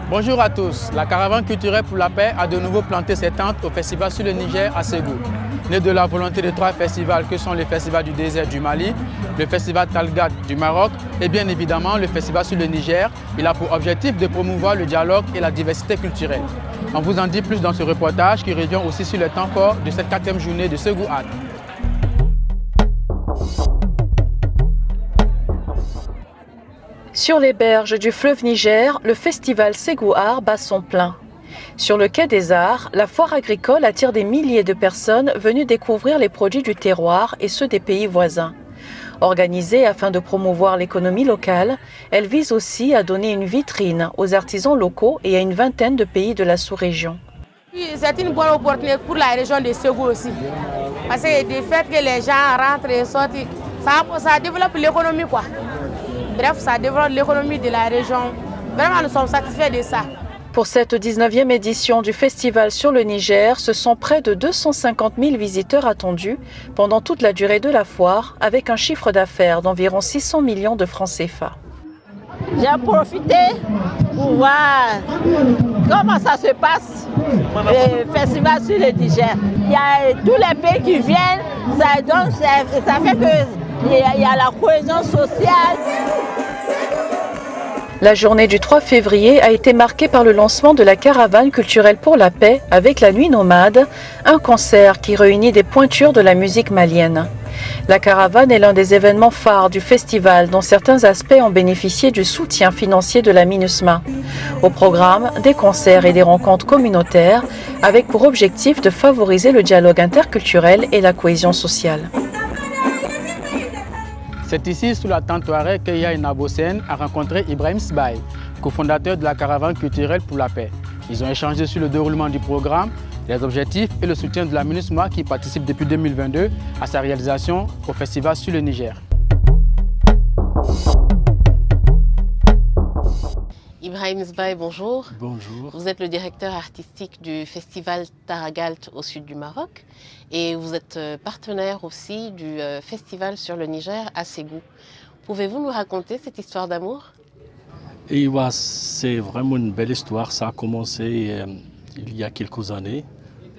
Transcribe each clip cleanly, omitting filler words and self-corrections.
Bonjour à tous. La caravane culturelle pour la paix a de nouveau planté ses tentes au festival sur le Niger à Ségou. Né de la volonté de 3 festivals que sont le festival du désert du Mali, le festival Talgat du Maroc et bien évidemment le festival sur le Niger, il a pour objectif de promouvoir le dialogue et la diversité culturelle. On vous en dit plus dans ce reportage qui revient aussi sur le temps fort de cette 4e journée de Ségou Art. Sur les berges du fleuve Niger, le festival Ségou Art bat son plein. Sur le quai des Arts, la foire agricole attire des milliers de personnes venues découvrir les produits du terroir et ceux des pays voisins. Organisée afin de promouvoir l'économie locale, elle vise aussi à donner une vitrine aux artisans locaux et à une vingtaine de pays de la sous-région. C'est une bonne opportunité pour la région de Ségou aussi. Parce que du fait que les gens rentrent et sortent, ça développe l'économie quoi. Bref, ça développe l'économie de la région. Vraiment, nous sommes satisfaits de ça. Pour cette 19e édition du festival sur le Niger, ce sont près de 250 000 visiteurs attendus pendant toute la durée de la foire, avec un chiffre d'affaires d'environ 600 millions de francs CFA. J'ai profité pour voir comment ça se passe, le festival sur le Niger. Il y a tous les pays qui viennent, ça fait qu'il y a la cohésion sociale. La journée du 3 février a été marquée par le lancement de la caravane culturelle pour la paix avec la Nuit nomade, un concert qui réunit des pointures de la musique malienne. La caravane est l'un des événements phares du festival dont certains aspects ont bénéficié du soutien financier de la MINUSMA. Au programme, des concerts et des rencontres communautaires avec pour objectif de favoriser le dialogue interculturel et la cohésion sociale. C'est ici, sous la tente Touareg, que Yaye Nabossen a rencontré Ibrahim Sbaye, cofondateur de la caravane culturelle pour la paix. Ils ont échangé sur le déroulement du programme, les objectifs et le soutien de la MINUSMA qui participe depuis 2022 à sa réalisation au festival sur le Niger. Ibrahim Sbaye, bonjour. Bonjour. Vous êtes le directeur artistique du festival Taragalt au sud du Maroc et vous êtes partenaire aussi du festival sur le Niger à Ségou. Pouvez-vous nous raconter cette histoire d'amour? C'est vraiment une belle histoire. Ça a commencé il y a quelques années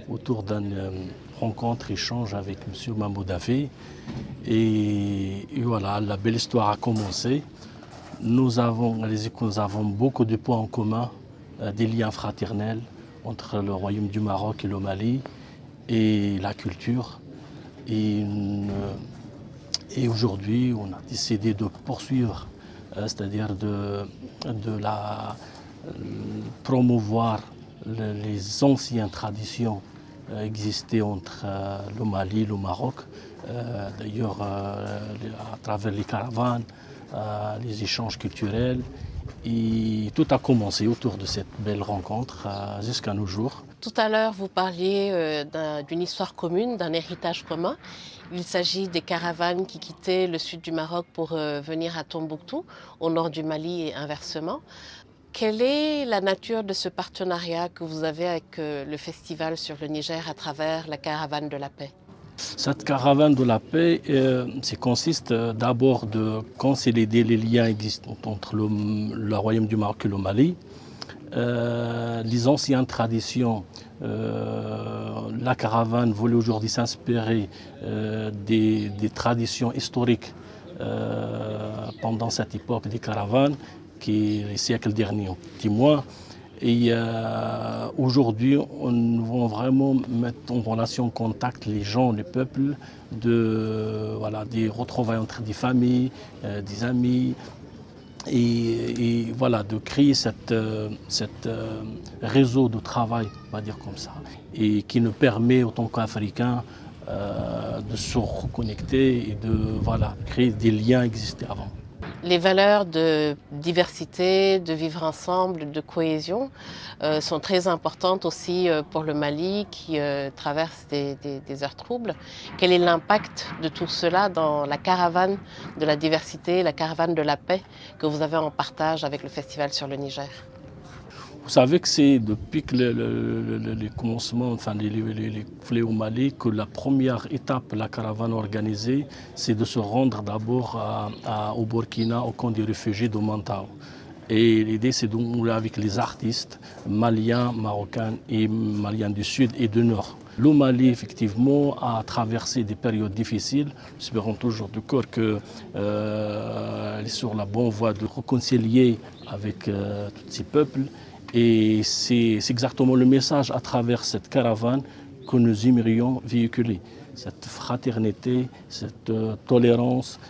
autour d'une rencontre, échange avec M. Mambo Daffé. Et voilà, la belle histoire a commencé. Nous avons beaucoup de points en commun, des liens fraternels entre le Royaume du Maroc et le Mali et la culture. Et aujourd'hui, on a décidé de poursuivre, c'est-à-dire de promouvoir les anciennes traditions existées entre le Mali et le Maroc. D'ailleurs, à travers les caravanes, les échanges culturels. Et tout a commencé autour de cette belle rencontre jusqu'à nos jours. Tout à l'heure, vous parliez d'une histoire commune, d'un héritage commun. Il s'agit des caravanes qui quittaient le sud du Maroc pour venir à Tombouctou, au nord du Mali et inversement. Quelle est la nature de ce partenariat que vous avez avec le festival sur le Niger à travers la caravane de la paix? Cette caravane de la paix consiste d'abord de consolider les liens existants entre le Royaume du Maroc et le Mali. Les anciennes traditions, la caravane voulait aujourd'hui s'inspirer des traditions historiques pendant cette époque des caravanes, qui est les siècles derniers, dis-moi. Et aujourd'hui, on va vraiment mettre en relation, en contact les gens, les peuples, des retrouvailles entre des familles, des amis, et voilà, de créer cet réseau de travail, on va dire comme ça, et qui nous permet, en tant qu'Africains, de se reconnecter et de créer des liens existants avant. Les valeurs de diversité, de vivre ensemble, de cohésion sont très importantes aussi pour le Mali qui traverse des heures troubles. Quel est l'impact de tout cela dans la caravane de la diversité, la caravane de la paix que vous avez en partage avec le festival sur le Niger? Vous savez que c'est depuis que les commencements, les fléaux au Mali, que la première étape de la caravane organisée, c'est de se rendre d'abord au Burkina, au camp des réfugiés de Mantao. Et l'idée, c'est de jouer avec les artistes maliens, marocains et maliens du Sud et du Nord. Le Mali, effectivement, a traversé des périodes difficiles. Nous espérons toujours du corps qu'elle est sur la bonne voie de réconcilier avec tous ces peuples. Et c'est exactement le message à travers cette caravane que nous aimerions véhiculer. Cette fraternité, cette tolérance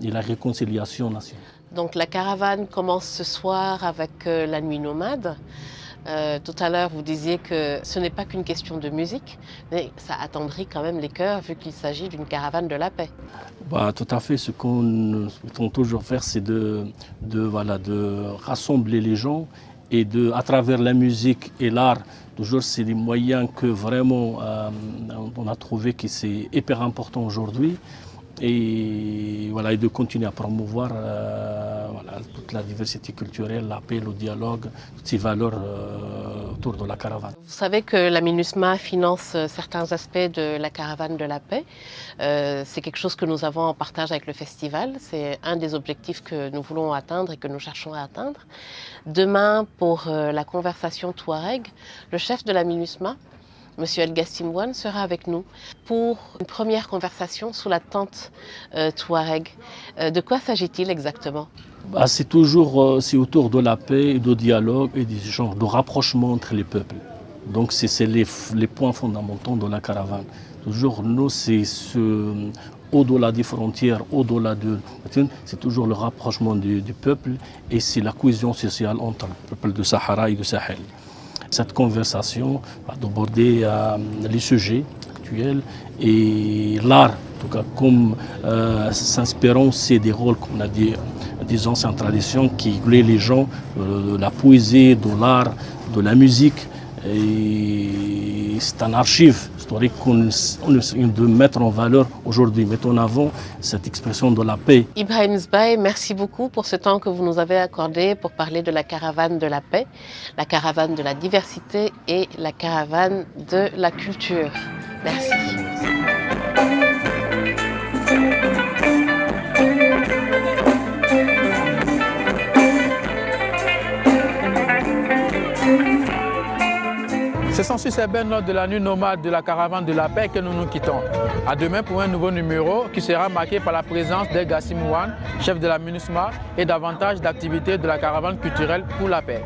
et la réconciliation nationale. Donc la caravane commence ce soir avec la nuit nomade. Tout à l'heure, vous disiez que ce n'est pas qu'une question de musique, mais ça attendrit quand même les cœurs vu qu'il s'agit d'une caravane de la paix. Tout à fait. Ce qu'on souhaitons toujours faire, c'est de rassembler les gens et à travers la musique et l'art, toujours c'est des moyens que vraiment on a trouvé que c'est hyper important aujourd'hui. Et de continuer à promouvoir toute la diversité culturelle, la paix, le dialogue, toutes ces valeurs autour de la caravane. Vous savez que la MINUSMA finance certains aspects de la caravane de la paix. C'est quelque chose que nous avons en partage avec le festival. C'est un des objectifs que nous voulons atteindre et que nous cherchons à atteindre. Demain, pour la conversation Touareg, le chef de la MINUSMA, M. El Gassimouane, sera avec nous pour une première conversation sous la tente Touareg. De quoi s'agit-il exactement? C'est autour de la paix et du dialogue et du genre de rapprochement entre les peuples. Donc c'est les points fondamentaux de la caravane. Toujours nous, c'est au-delà des frontières, au-delà c'est toujours le rapprochement du peuple et c'est la cohésion sociale entre le peuple du Sahara et du Sahel. Cette conversation va aborder les sujets actuels et l'art, en tout cas, comme s'inspirant aussi des rôles, comme on a dit, des anciennes traditions qui voulaient les gens, de la poésie, de l'art, de la musique. Et c'est un archive historique qu'on essaie de mettre en valeur aujourd'hui, mettre en avant cette expression de la paix. Ibrahim Zbaye, merci beaucoup pour ce temps que vous nous avez accordé pour parler de la caravane de la paix, la caravane de la diversité et la caravane de la culture. Merci. Ce sont sur ces belles notes de la nuit nomade de la caravane de la paix que nous nous quittons. À demain pour un nouveau numéro qui sera marqué par la présence d'El Gassimouane, chef de la MINUSMA, et davantage d'activités de la caravane culturelle pour la paix.